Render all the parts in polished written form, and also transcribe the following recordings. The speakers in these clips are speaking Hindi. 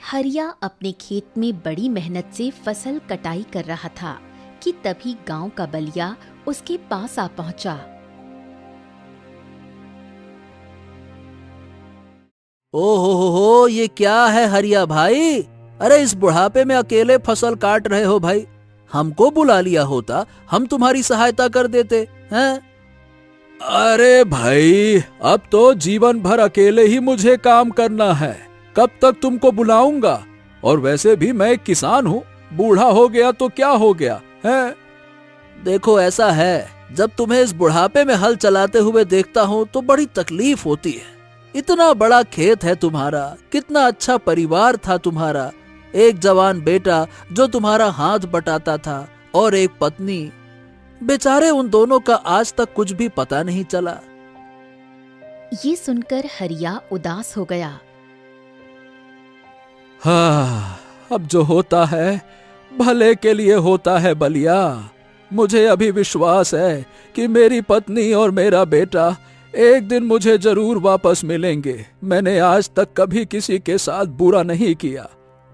हरिया अपने खेत में बड़ी मेहनत से फसल कटाई कर रहा था कि तभी गांव का बलिया उसके पास आ पहुंचा। ओहो, ये क्या है हरिया भाई? अरे इस बुढ़ापे में अकेले फसल काट रहे हो भाई? हमको बुला लिया होता, हम तुम्हारी सहायता कर देते हैं। अरे भाई, अब तो जीवन भर अकेले ही मुझे काम करना है, कब तक तुमको बुलाऊंगा? और वैसे भी मैं एक किसान हूँ, बूढ़ा हो गया तो क्या हो गया है? देखो ऐसा है, जब तुम्हें इस बुढ़ापे में हल चलाते हुए देखता हूँ तो बड़ी तकलीफ होती है। इतना बड़ा खेत है तुम्हारा, कितना अच्छा परिवार था तुम्हारा, एक जवान बेटा जो तुम्हारा हाथ बटाता था और एक पत्नी। बेचारे उन दोनों का आज तक कुछ भी पता नहीं चला। ये सुनकर हरिया उदास हो गया। हाँ, अब जो होता है भले के लिए होता है बलिया। मुझे अभी विश्वास है कि मेरी पत्नी और मेरा बेटा एक दिन मुझे जरूर वापस मिलेंगे। मैंने आज तक कभी किसी के साथ बुरा नहीं किया,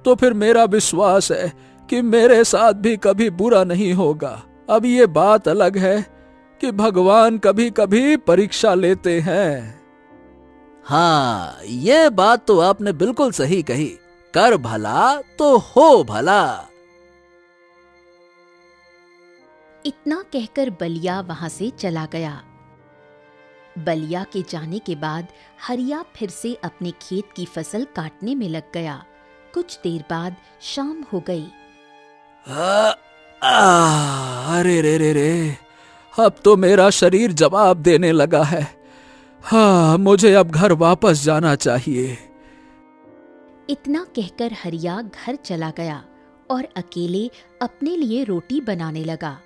तो फिर मेरा विश्वास है कि मेरे साथ भी कभी बुरा नहीं होगा। अब ये बात अलग है कि भगवान कभी कभी परीक्षा लेते हैं। हाँ, ये बात तो आपने बिल्कुल सही कही, कर भला तो हो भला। इतना कहकर बलिया वहां से चला गया। बलिया के जाने के बाद हरिया फिर से अपने खेत की फसल काटने में लग गया। कुछ देर बाद शाम हो गई। अरे रे रे रे, अब तो मेरा शरीर जवाब देने लगा है। हाँ, मुझे अब घर वापस जाना चाहिए। इतना कहकर हरिया घर चला गया और अकेले अपने लिए रोटी बनाने लगा।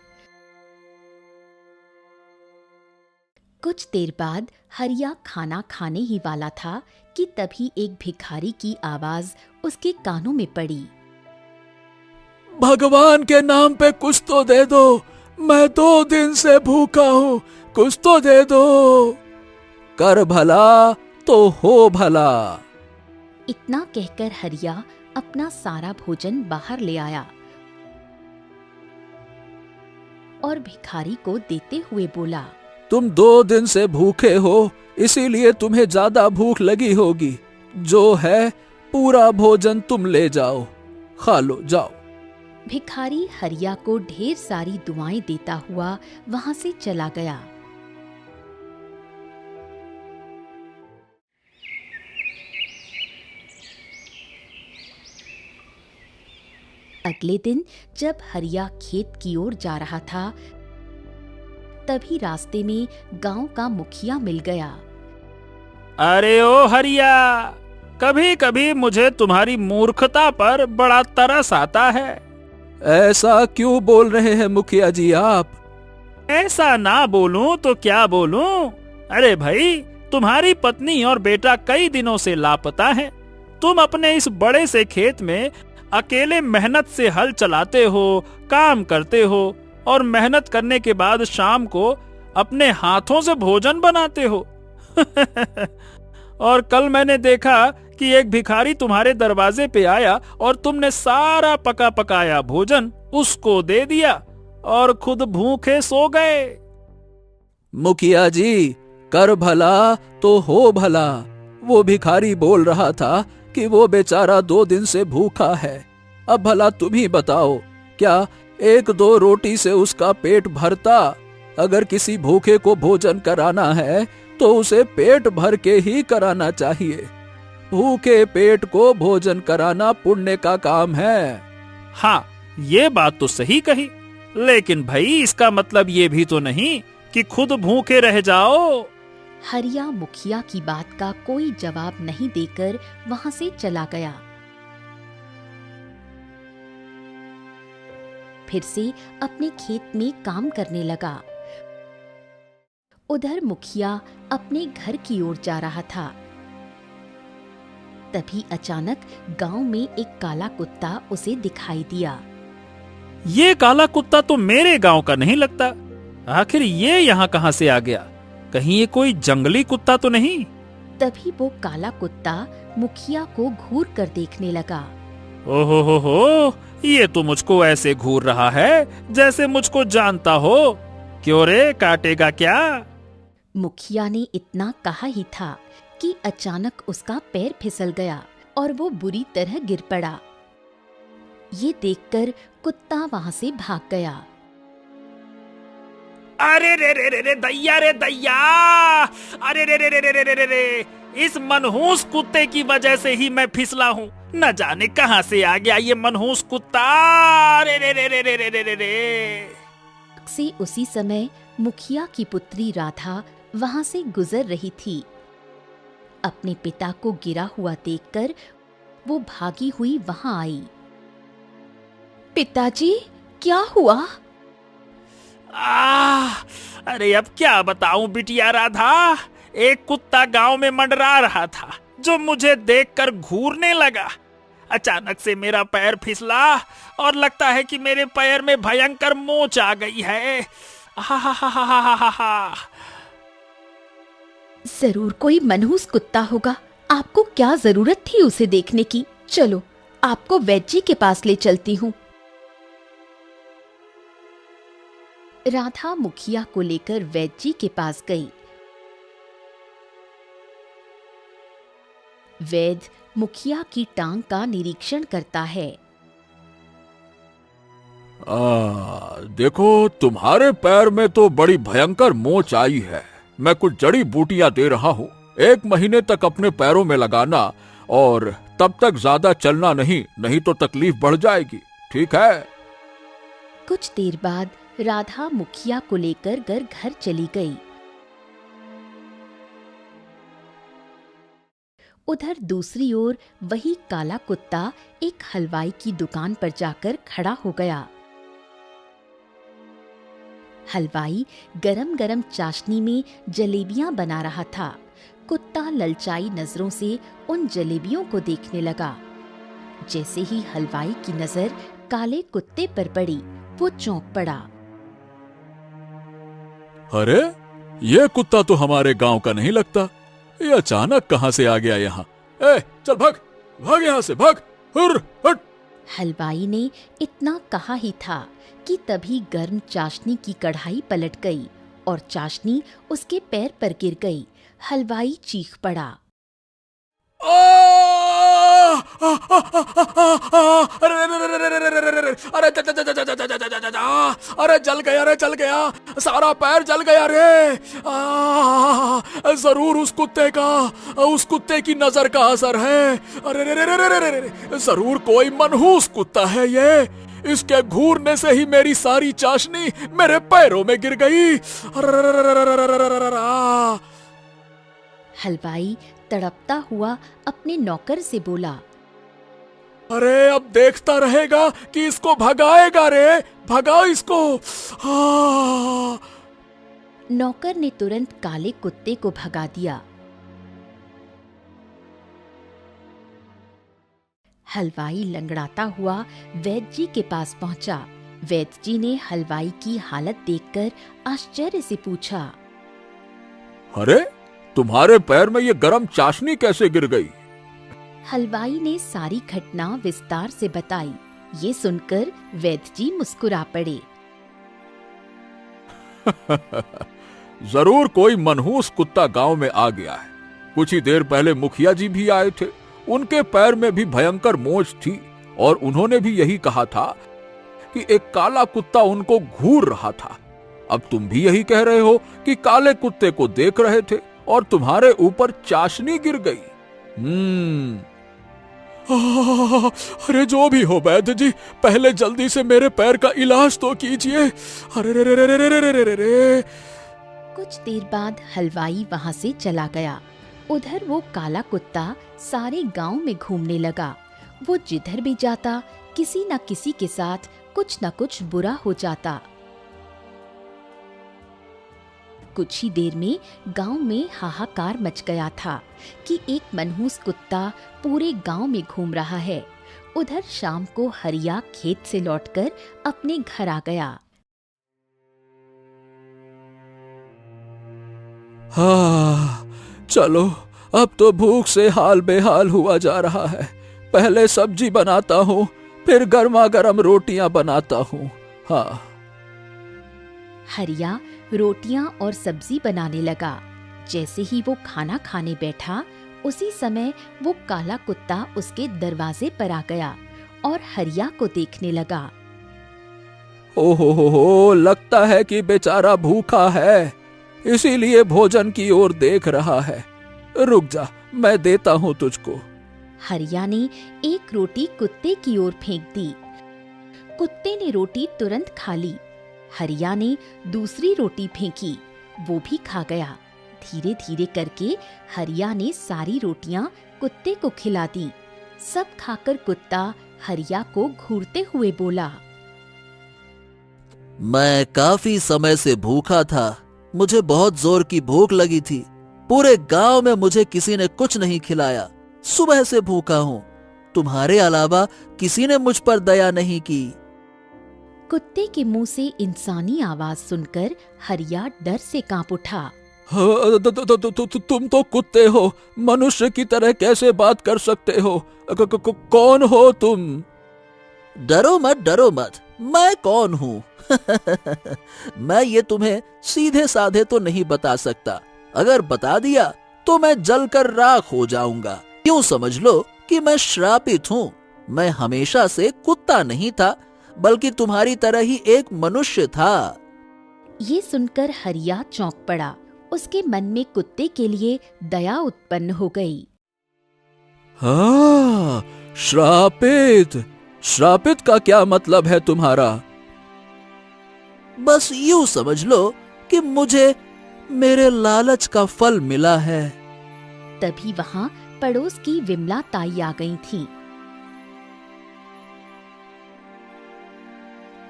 कुछ देर बाद हरिया खाना खाने ही वाला था कि तभी एक भिखारी की आवाज उसके कानों में पड़ी। भगवान के नाम पे कुछ तो दे दो, मैं 2 दिन से भूखा हूँ, कुछ तो दे दो। कर भला तो हो भला। इतना कहकर हरिया अपना सारा भोजन बाहर ले आया और भिखारी को देते हुए बोला, तुम 2 दिन से भूखे हो, इसीलिए तुम्हें ज्यादा भूख लगी होगी। जो है पूरा भोजन तुम ले जाओ, खा लो, जाओ। भिखारी हरिया को ढेर सारी दुआएं देता हुआ वहां से चला गया। अगले दिन जब हरिया खेत की ओर जा रहा था, तभी रास्ते में गांव का मुखिया मिल गया। अरे ओ हरिया, कभी कभी मुझे तुम्हारी मूर्खता पर बड़ा तरस आता है। ऐसा क्यों बोल रहे हैं मुखिया जी आप? ऐसा ना बोलूं तो क्या बोलूं? अरे भाई, तुम्हारी पत्नी और बेटा कई दिनों से लापता हैं। तुम अपने इस बड़े से खेत में अकेले मेहनत से हल चलाते हो, काम करते हो और मेहनत करने के बाद शाम को अपने हाथों से भोजन बनाते हो। और कल मैंने देखा कि एक भिखारी तुम्हारे दरवाजे पे आया और तुमने सारा पका पकाया भोजन उसको दे दिया और खुद भूखे सो गए। मुखिया जी, कर भला तो हो भला। वो भिखारी बोल रहा था कि वो बेचारा 2 दिन से भूखा है। अब भला तुम ही बताओ, क्या 1-2 रोटी से उसका पेट भरता? अगर किसी भूखे को भोजन कराना है तो उसे पेट भर के ही कराना चाहिए। भूखे पेट को भोजन कराना पुण्य का काम है। हाँ, ये बात तो सही कही, लेकिन भाई इसका मतलब ये भी तो नहीं कि खुद भूखे रह जाओ। हरिया मुखिया की बात का कोई जवाब नहीं देकर वहां से चला गया। फिर से अपने खेत में काम करने लगा। उधर मुखिया अपने घर की ओर जा रहा था। तभी अचानक गांव में एक काला कुत्ता उसे दिखाई दिया। ये काला कुत्ता तो मेरे गांव का नहीं लगता। आखिर ये यहाँ कहाँ से आ गया? कहीं ये कोई जंगली कुत्ता तो नहीं? तभी वो काला कुत्ता मुखिया को घूर कर देखने लगा। ओहो हो, ये तो मुझको ऐसे घूर रहा है जैसे मुझको जानता हो। क्यों रे, काटेगा क्या? मुखिया ने इतना कहा ही था कि अचानक उसका पैर फिसल गया और वो बुरी तरह गिर पड़ा। ये देखकर कुत्ता वहां से भाग गया। अरे रे रे रे रे दैया, रे दैया! अरे रे रे रे रे रे रे रे! इस मनहूस कुत्ते की वजह से ही मैं फिसला हूँ। न जाने कहां से आ गया ये मनहूस कुत्ता। रे रे रे रे रे रे रे रे! से उसी समय मुखिया की पुत्री राधा वहां से गुजर रही थी। अपने पिता को गिरा हुआ देखकर वो भागी हुई वहां आई। पिताजी, क्या हुआ? अरे अब क्या बताऊं बिटिया राधा। एक कुत्ता गांव में मंडरा रहा था जो मुझे देखकर घूरने लगा। अचानक से मेरा पैर फिसला और लगता है कि मेरे पैर में भयंकर मोच आ गई है। जरूर कोई मनहूस कुत्ता होगा। आपको क्या जरूरत थी उसे देखने की? चलो, आपको वैद्य जी के पास ले चलती हूँ। राधा मुखिया को लेकर वैद्य जी के पास गई। वैद्य मुखिया की टांग का निरीक्षण करता है। देखो, तुम्हारे पैर में तो बड़ी भयंकर मोच आई है। मैं कुछ जड़ी बूटियां दे रहा हूँ। 1 महीने तक अपने पैरों में लगाना और तब तक ज्यादा चलना नहीं तो तकलीफ बढ़ जाएगी। ठीक है? कुछ देर बाद राधा मुखिया को लेकर घर चली गई। उधर दूसरी ओर वही काला कुत्ता एक हलवाई की दुकान पर जाकर खड़ा हो गया। हलवाई गरम गरम चाशनी में जलेबियां बना रहा था। कुत्ता ललचाई नजरों से उन जलेबियों को देखने लगा। जैसे ही हलवाई की नजर काले कुत्ते पर पड़ी, वो चौंक पड़ा। अरे, ये कुत्ता तो हमारे गांव का नहीं लगता। ये अचानक कहां से आ गया यहाँ? चल भाग, भाग यहाँ से, भाग! हट! हलवाई ने इतना कहा ही था कि तभी गर्म चाशनी की कढ़ाई पलट गई और चाशनी उसके पैर पर गिर गई। हलवाई चीख पड़ा। अरे जल गया रे, जल गया, सारा पैर जल गया रे। जरूर उस कुत्ते की नजर का असर है। अरे जरूर कोई मनहूस कुत्ता है ये। इसके घूरने से ही मेरी सारी चाशनी मेरे पैरों में गिर गई। हलवाई तड़पता हुआ अपने नौकर से बोला। अरे अब देखता रहेगा कि इसको भगाएगा रे, भगा इसको। नौकर ने तुरंत काले कुत्ते को भगा दिया। हलवाई लंगड़ाता हुआ वैद्य जी के पास पहुंचा। वैद्य जी ने हलवाई की हालत देखकर आश्चर्य से पूछा, अरे तुम्हारे पैर में ये गरम चाशनी कैसे गिर गई? हलवाई ने सारी घटना विस्तार से बताई। ये सुनकर वैद्य जी मुस्कुरा पड़े। जरूर कोई मनहूस कुत्ता गांव में आ गया है। कुछ ही देर पहले मुखिया जी भी आए थे। उनके पैर में भी भयंकर मोच थी और उन्होंने भी यही कहा था कि एक काला कुत्ता उनको घूर रहा था। अब तुम भी यही कह रहे हो कि काले कुत्ते को देख रहे थे और तुम्हारे ऊपर चाशनी गिर गई। अरे जो भी हो वैद्य जी, पहले जल्दी से मेरे पैर का इलाज तो कीजिए। अरे रे रे रे रे रे रे रे रे। कुछ देर बाद हलवाई वहां से चला गया। उधर वो काला कुत्ता सारे गांव में घूमने लगा। वो जिधर भी जाता किसी न किसी के साथ कुछ न कुछ बुरा हो जाता। कुछ ही देर में गांव में हाहाकार मच गया था कि एक मनहूस कुत्ता पूरे गांव में घूम रहा है। उधर शाम को हरिया खेत से लौटकर अपने घर आ गया। हाँ, चलो अब तो भूख से हाल बेहाल हुआ जा रहा है। पहले सब्जी बनाता हूँ, फिर गर्मा गर्म रोटियां बनाता हूँ। हाँ। हरिया रोटियां और सब्जी बनाने लगा। जैसे ही वो खाना खाने बैठा, उसी समय वो काला कुत्ता उसके दरवाजे पर आ गया और हरिया को देखने लगा। ओहो, लगता है कि बेचारा भूखा है, इसीलिए भोजन की ओर देख रहा है। रुक जा, मैं देता हूँ तुझको। हरिया ने एक रोटी कुत्ते की ओर फेंक दी। कुत्ते ने रोटी तुरंत खा ली। हरिया ने दूसरी रोटी फेंकी, वो भी खा गया। धीरे धीरे करके हरिया ने सारी रोटियां कुत्ते को खिला दी। सब खाकर कुत्ता हरिया को घूरते हुए बोला, मैं काफी समय से भूखा था। मुझे बहुत जोर की भूख लगी थी। पूरे गांव में मुझे किसी ने कुछ नहीं खिलाया। सुबह से भूखा हूँ। तुम्हारे अलावा किसी ने मुझ पर दया नहीं की। कुत्ते के मुंह से इंसानी आवाज सुनकर हरिया डर से कांप उठा। तुम तो कुत्ते हो, मनुष्य की तरह कैसे बात कर सकते हो? कौन हो तुम? डरो मत, मैं कौन हूँ? मैं ये तुम्हें सीधे साधे तो नहीं बता सकता। अगर बता दिया तो मैं जलकर राख हो जाऊंगा। यूं समझ लो कि मैं श्रापित हूँ। मैं हमेशा से कुत्ता नहीं था, बल्कि तुम्हारी तरह ही एक मनुष्य था। ये सुनकर हरिया चौंक पड़ा। उसके मन में कुत्ते के लिए दया उत्पन्न हो गई। हाँ, श्रापित का क्या मतलब है तुम्हारा? बस यूं समझ लो कि मुझे मेरे लालच का फल मिला है। तभी वहाँ पड़ोस की विमला ताई आ गई थी।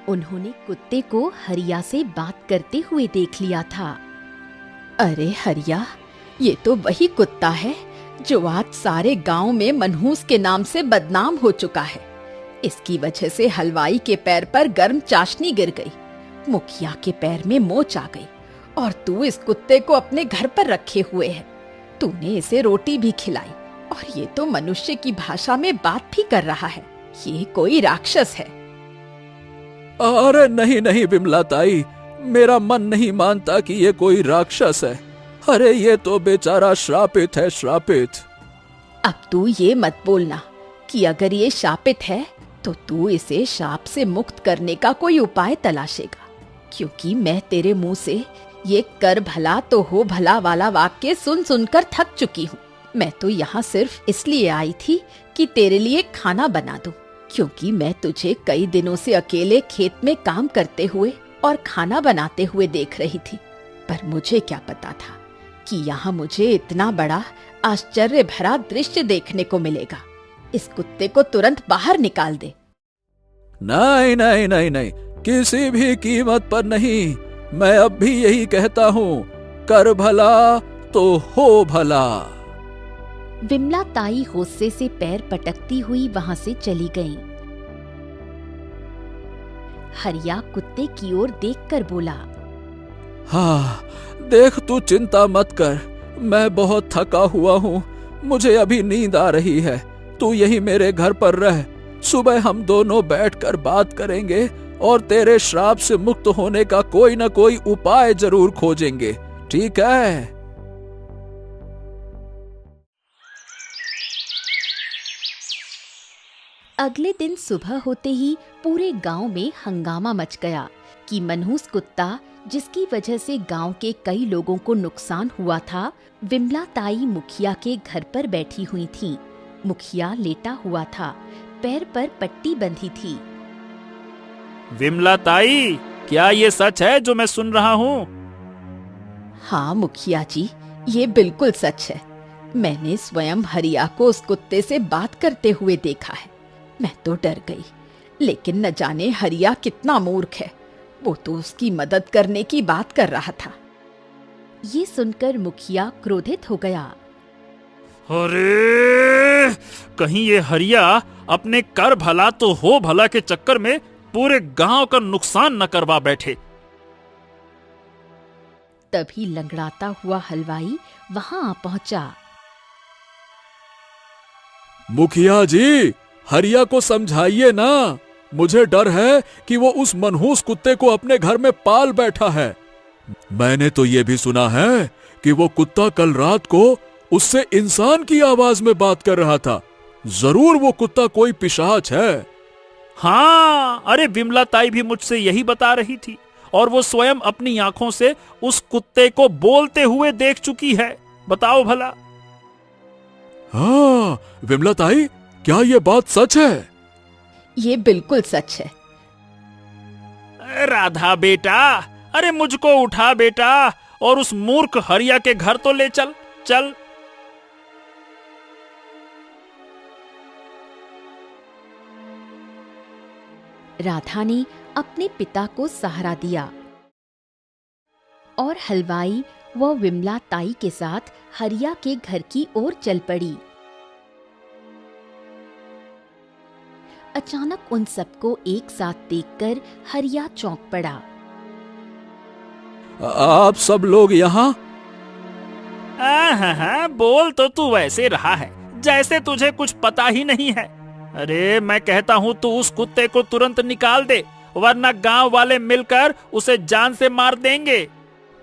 उन्होंने कुत्ते को हरिया से बात करते हुए देख लिया था। अरे हरिया, ये तो वही कुत्ता है जो आज सारे गांव में मनहूस के नाम से बदनाम हो चुका है। इसकी वजह से हलवाई के पैर पर गर्म चाशनी गिर गई, मुखिया के पैर में मोच आ गई, और तू इस कुत्ते को अपने घर पर रखे हुए है। तूने इसे रोटी भी खिलाई, और ये तो मनुष्य की भाषा में बात भी कर रहा है। ये कोई राक्षस है। अरे नहीं विमला ताई, मेरा मन नहीं मानता कि ये कोई राक्षस है। अरे ये तो बेचारा श्रापित है, श्रापित। अब तू ये मत बोलना कि अगर ये शापित है तो तू इसे शाप से मुक्त करने का कोई उपाय तलाशेगा, क्योंकि मैं तेरे मुंह से ये कर भला तो हो भला वाला वाक्य सुन सुनकर थक चुकी हूँ। मैं तो यहाँ सिर्फ इसलिए आई थी कि तेरे लिए खाना बना दूं, क्योंकि मैं तुझे कई दिनों से अकेले खेत में काम करते हुए और खाना बनाते हुए देख रही थी। पर मुझे क्या पता था कि यहाँ मुझे इतना बड़ा आश्चर्य भरा दृश्य देखने को मिलेगा। इस कुत्ते को तुरंत बाहर निकाल दे। नहीं, किसी भी कीमत पर नहीं। मैं अब भी यही कहता हूँ, कर भला तो हो भला। विमला ताई गुस्से से पैर पटकती हुई वहां से चली गई। हरिया कुत्ते की ओर देखकर बोला, हाँ, देख तू चिंता मत कर, मैं बहुत थका हुआ हूँ। मुझे अभी नींद आ रही है। तू यही मेरे घर पर रह। सुबह हम दोनों बैठकर बात करेंगे और तेरे श्राप से मुक्त होने का कोई न कोई उपाय जरूर खोजेंगे, ठीक है? अगले दिन सुबह होते ही पूरे गांव में हंगामा मच गया कि मनहूस कुत्ता, जिसकी वजह से गांव के कई लोगों को नुकसान हुआ था, विमला ताई मुखिया के घर पर बैठी हुई थी। मुखिया लेटा हुआ था, पैर पर पट्टी बंधी थी। विमला ताई, क्या ये सच है जो मैं सुन रहा हूँ? हाँ मुखिया जी, ये बिल्कुल सच है। मैंने स्वयं हरिया को उस कुत्ते से बात करते हुए देखा है। मैं तो डर गई, लेकिन न जाने हरिया कितना मूर्ख है। वो तो उसकी मदद करने की बात कर रहा था। ये सुनकर मुखिया क्रोधित हो गया। अरे, कहीं ये हरिया अपने कर भला तो हो भला के चक्कर में पूरे गांव का नुकसान न करवा बैठे। तभी लंगड़ाता हुआ हलवाई वहां आ पहुंचा। मुखिया जी, हरिया को समझाइए ना, मुझे डर है कि वो उस मनहूस कुत्ते को अपने घर में पाल बैठा है। मैंने तो ये भी सुना है कि वो कुत्ता कल रात को उससे इंसान की आवाज में बात कर रहा था। जरूर वो कुत्ता कोई पिशाच है। हाँ, अरे विमला ताई भी मुझसे यही बता रही थी, और वो स्वयं अपनी आंखों से उस कुत्ते को बोलते हुए देख चुकी है। बताओ भला। हाँ विमला ताई, क्या ये बात सच है? ये बिल्कुल सच है। राधा बेटा, अरे मुझको उठा बेटा, और उस मूर्ख हरिया के घर तो ले चल। चल। राधा ने अपने पिता को सहारा दिया और हलवाई व विमला ताई के साथ हरिया के घर की ओर चल पड़ी। अचानक उन सबको एक साथ देखकर हरिया चौंक पड़ा। आप सब लोग यहाँ? हाँ, बोल तो तू वैसे रहा है जैसे तुझे कुछ पता ही नहीं है। अरे मैं कहता हूँ तू उस कुत्ते को तुरंत निकाल दे, वरना गांव वाले मिलकर उसे जान से मार देंगे।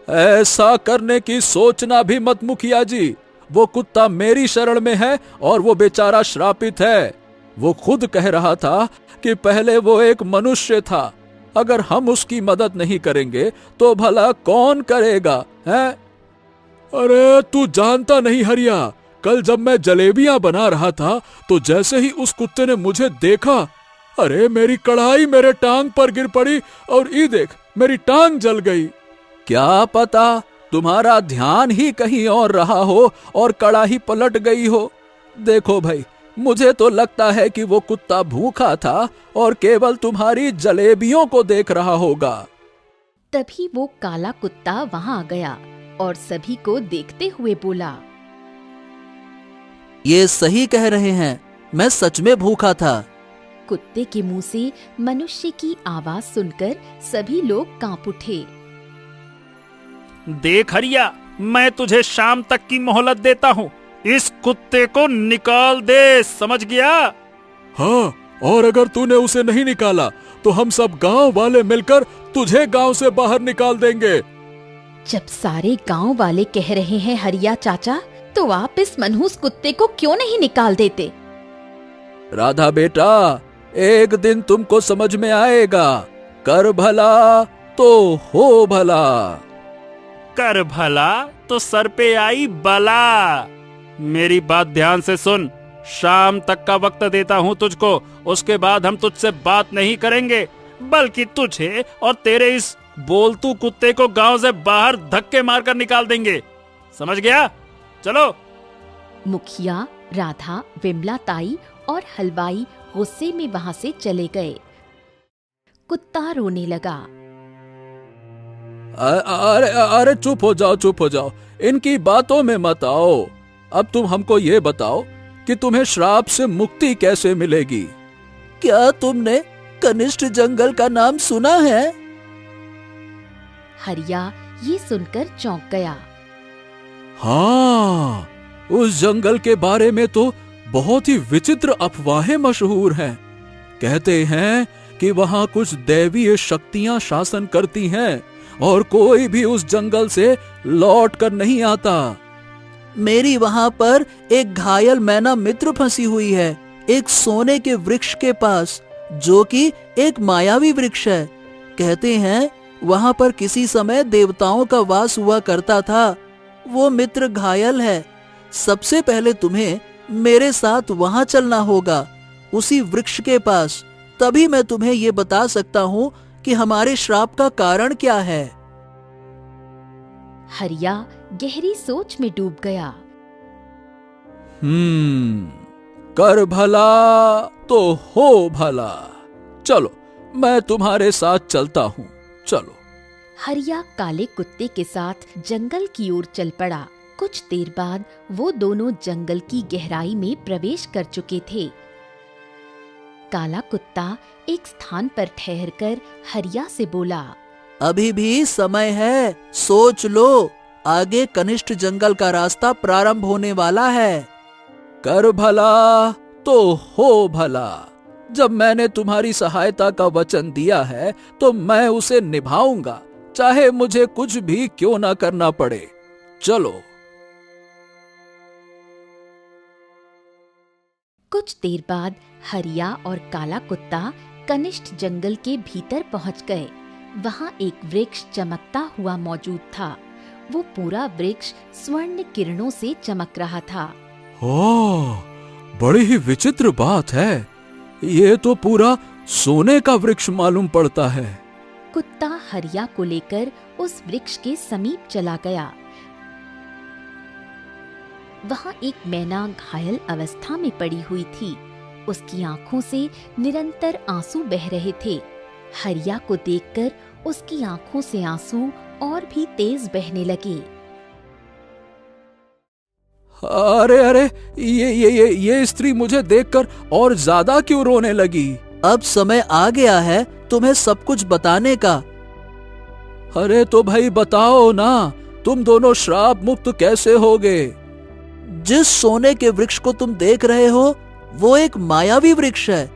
ऐसा करने की सोचना भी मत मुखिया जी। वो कुत्ता मेरी शरण में है और वो बेचारा श्रापित है। वो खुद कह रहा था कि पहले वो एक मनुष्य था। अगर हम उसकी मदद नहीं करेंगे तो भला कौन करेगा, हैं? अरे तू जानता नहीं हरिया, कल जब मैं जलेबियां बना रहा था तो जैसे ही उस कुत्ते ने मुझे देखा, अरे मेरी कढ़ाई मेरे टांग पर गिर पड़ी और ये देख मेरी टांग जल गई। क्या पता तुम्हारा ध्यान ही कहीं और रहा हो और कढ़ाई पलट गई हो। देखो भाई, मुझे तो लगता है कि वो कुत्ता भूखा था और केवल तुम्हारी जलेबियों को देख रहा होगा। तभी वो काला कुत्ता वहां आ गया और सभी को देखते हुए बोला, ये सही कह रहे हैं, मैं सच में भूखा था। कुत्ते के मुंह से मनुष्य की आवाज सुनकर सभी लोग कांप उठे। देख हरिया, मैं तुझे शाम तक की मोहलत देता हूँ। इस कुत्ते को निकाल दे, समझ गया? हाँ, और अगर तूने उसे नहीं निकाला तो हम सब गांव वाले मिलकर तुझे गांव से बाहर निकाल देंगे। जब सारे गांव वाले कह रहे हैं हरिया चाचा, तो आप इस मनहूस कुत्ते को क्यों नहीं निकाल देते? राधा बेटा, एक दिन तुमको समझ में आएगा। कर भला तो हो भला। कर भला तो सर पे आई बला। मेरी बात ध्यान से सुन। शाम तक का वक्त देता हूँ तुझको, उसके बाद हम तुझसे बात नहीं करेंगे, बल्कि तुझे और तेरे इस बोलतू कुत्ते को गांव से बाहर धक्के मारकर निकाल देंगे। समझ गया? चलो। मुखिया, राधा, विमला ताई और हलवाई गुस्से में वहां से चले गए। कुत्ता रोने लगा। अरे अरे चुप हो जाओ, चुप हो जाओ, इनकी बातों में मत आओ। अब तुम हमको ये बताओ कि तुम्हें श्राप से मुक्ति कैसे मिलेगी? क्या तुमने कनिष्ठ जंगल का नाम सुना है? हरिया ये सुनकर चौंक गया। हाँ, उस जंगल के बारे में तो बहुत ही विचित्र अफवाहें मशहूर हैं। कहते हैं कि वहां कुछ दैवीय शक्तियां शासन करती हैं और कोई भी उस जंगल से लौट कर नहीं आता। मेरी वहां पर एक घायल मैना मित्र फंसी हुई है, एक सोने के वृक्ष के पास, जो कि एक मायावी वृक्ष है। कहते हैं वहां पर किसी समय देवताओं का वास हुआ करता था। वो मित्र घायल है। सबसे पहले तुम्हें मेरे साथ वहां चलना होगा, उसी वृक्ष के पास। तभी मैं तुम्हें ये बता सकता हूँ कि हमारे श्राप का कारण क्या है। हरिया गहरी सोच में डूब गया। कर भला तो हो भला। चलो, मैं तुम्हारे साथ चलता हूँ, चलो। हरिया काले कुत्ते के साथ जंगल की ओर चल पड़ा। कुछ देर बाद वो दोनों जंगल की गहराई में प्रवेश कर चुके थे। काला कुत्ता एक स्थान पर ठहरकर हरिया से बोला, अभी भी समय है, सोच लो, आगे कनिष्ठ जंगल का रास्ता प्रारंभ होने वाला है। कर भला तो हो भला। जब मैंने तुम्हारी सहायता का वचन दिया है तो मैं उसे निभाऊंगा, चाहे मुझे कुछ भी क्यों ना करना पड़े। चलो। कुछ देर बाद हरिया और काला कुत्ता कनिष्ठ जंगल के भीतर पहुंच गए। वहां एक वृक्ष चमकता हुआ मौजूद था। वो पूरा वृक्ष स्वर्ण किरणों से चमक रहा था। ओह, बड़ी ही विचित्र बात है। ये तो पूरा सोने का वृक्ष मालूम पड़ता है। कुत्ता हरिया को लेकर उस वृक्ष के समीप चला गया। वहां एक मैना घायल अवस्था में पड़ी हुई थी। उसकी आंखों से निरंतर आंसू बह रहे थे। हरिया को देखकर उसकी आंखों से आंसू और भी तेज बहने लगे। अरे अरे, ये स्त्री मुझे देखकर और ज्यादा क्यों रोने लगी? अब समय आ गया है तुम्हें सब कुछ बताने का। अरे तो भाई बताओ ना, तुम दोनों श्राप मुक्त कैसे होगे? जिस सोने के वृक्ष को तुम देख रहे हो वो एक मायावी वृक्ष है।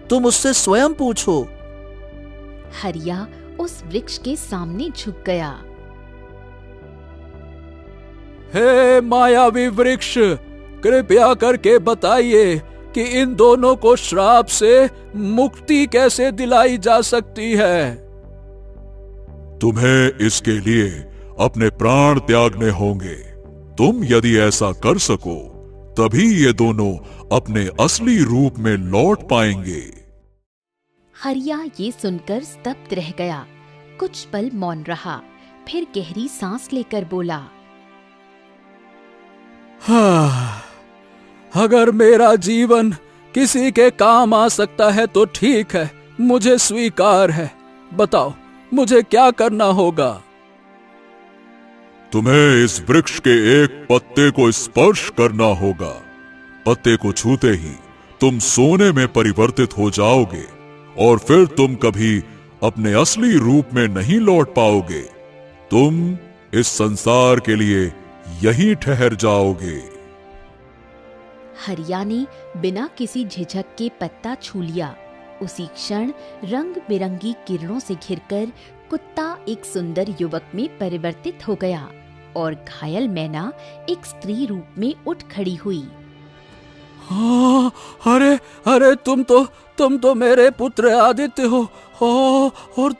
तुम उससे स्वयं पूछो। हरिया उस वृक्ष के सामने झुक गया। हे मायावी वृक्ष, कृपया करके बताइए कि इन दोनों को श्राप से मुक्ति कैसे दिलाई जा सकती है? तुम्हें इसके लिए अपने प्राण त्यागने होंगे। तुम यदि ऐसा कर सको तभी ये दोनों अपने असली रूप में लौट पाएंगे। हरिया ये सुनकर स्तब्ध रह गया। कुछ पल मौन रहा, फिर गहरी सांस लेकर बोला, हाँ, अगर मेरा जीवन किसी के काम आ सकता है तो ठीक है, मुझे स्वीकार है। बताओ मुझे क्या करना होगा? तुम्हें इस वृक्ष के एक पत्ते को स्पर्श करना होगा। पत्ते को छूते ही तुम सोने में परिवर्तित हो जाओगे और फिर तुम कभी अपने असली रूप में नहीं लौट पाओगे। तुम इस संसार के लिए यहीं ठहर जाओगे। हरिया ने बिना किसी झिझक के पत्ता छू लिया। उसी क्षण रंग बिरंगी किरणों से घिरकर कुत्ता एक सुंदर युवक में परिवर्तित हो गया और घायल मैना एक स्त्री रूप में उठ खड़ी हुई। हाँ, अरे अरे, तुम तो मेरे पुत्र आदित्य हो। और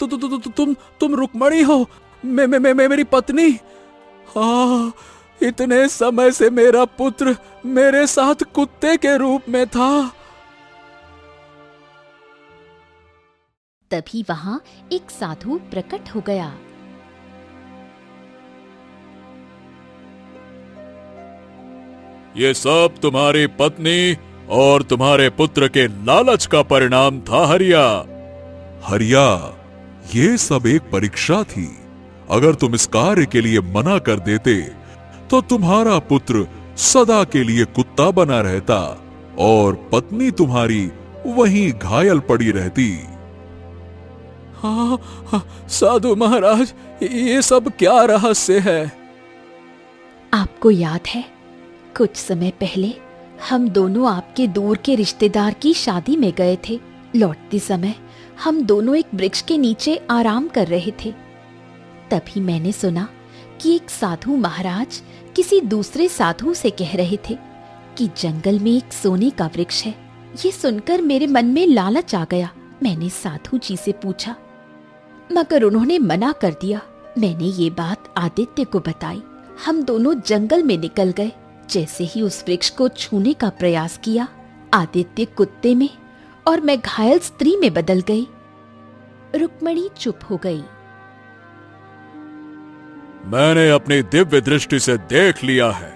तुम रुक्मणी हो, मेरी पत्नी। हाँ, इतने समय से मेरा पुत्र मेरे साथ कुत्ते के रूप में था। तभी वहां एक साधु प्रकट हो गया। ये सब तुम्हारी पत्नी और तुम्हारे पुत्र के लालच का परिणाम था हरिया। हरिया, ये सब एक परीक्षा थी। अगर तुम इस कार्य के लिए मना कर देते तो तुम्हारा पुत्र सदा के लिए कुत्ता बना रहता और पत्नी तुम्हारी वहीं घायल पड़ी रहती। हाँ, साधु महाराज, ये सब क्या रहस्य है? आपको याद है, कुछ समय पहले हम दोनों आपके दूर के रिश्तेदार की शादी में गए थे। लौटते समय हम दोनों एक वृक्ष के नीचे आराम कर रहे थे। तभी मैंने सुना कि एक साधु महाराज किसी दूसरे साधु से कह रहे थे कि जंगल में एक सोने का वृक्ष है। ये सुनकर मेरे मन में लालच आ गया। मैंने साधु जी से पूछा, मगर उन्होंने मना कर दिया। मैंने ये बात आदित्य को बताई। हम दोनों जंगल में निकल गए। जैसे ही उस वृक्ष को छूने का प्रयास किया, आदित्य कुत्ते में और मैं घायल स्त्री में बदल गई। रुक्मणी चुप हो गई। मैंने अपनी दिव्य दृष्टि से देख लिया है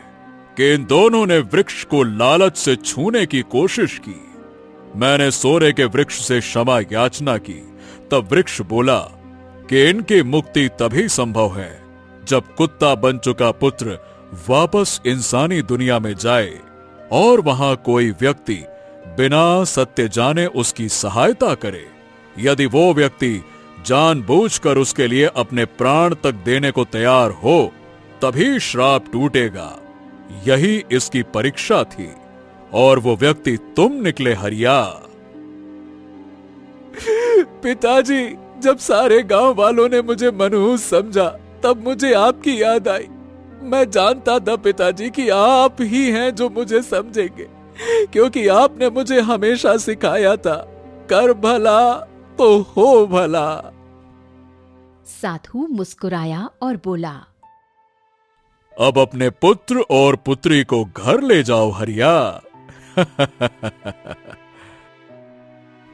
कि इन दोनों ने वृक्ष को लालच से छूने की कोशिश की। मैंने सोने के वृक्ष से क्षमा याचना की। तब वृक्ष बोला कि इनकी मुक्ति तभी संभव है जब कुत्ता बन चुका पुत्र वापस इंसानी दुनिया में जाए और वहां कोई व्यक्ति बिना सत्य जाने उसकी सहायता करे। यदि वो व्यक्ति जानबूझकर उसके लिए अपने प्राण तक देने को तैयार हो, तभी श्राप टूटेगा। यही इसकी परीक्षा थी। और वो व्यक्ति तुम निकले हरिया। पिताजी, जब सारे गांव वालों ने मुझे मनहूस समझा तब मुझे आपकी याद आई। मैं जानता था पिताजी कि आप ही हैं जो मुझे समझेंगे, क्योंकि आपने मुझे हमेशा सिखाया था, कर भला तो हो भला। साधु मुस्कुराया और बोला, अब अपने पुत्र और पुत्री को घर ले जाओ हरिया।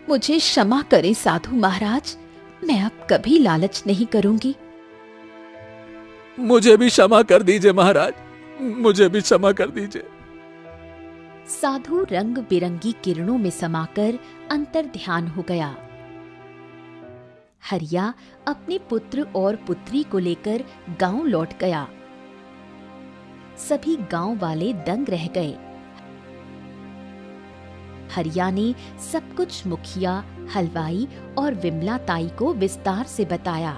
मुझे क्षमा करें साधु महाराज, मैं अब कभी लालच नहीं करूंगी। मुझे भी क्षमा कर दीजिए महाराज, मुझे भी क्षमा कर दीजिए। साधु रंग बिरंगी किरणों में समाकर अंतर ध्यान हो गया। हरिया अपने पुत्र और पुत्री को लेकर गांव लौट गया। सभी गांव वाले दंग रह गए। हरिया ने सब कुछ मुखिया, हलवाई और विमला ताई को विस्तार से बताया।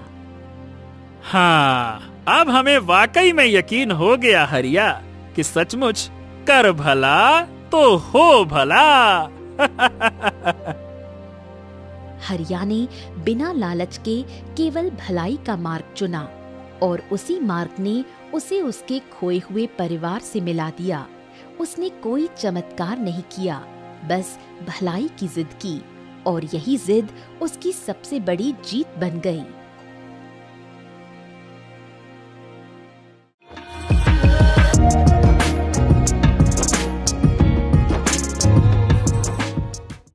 हाँ, अब हमें वाकई में यकीन हो गया हरिया कि सचमुच कर भला तो हो भला। हरिया ने बिना लालच के केवल भलाई का मार्ग चुना और उसी मार्ग ने उसे उसके खोए हुए परिवार से मिला दिया। उसने कोई चमत्कार नहीं किया, बस भलाई की जिद की और यही जिद उसकी सबसे बड़ी जीत बन गई।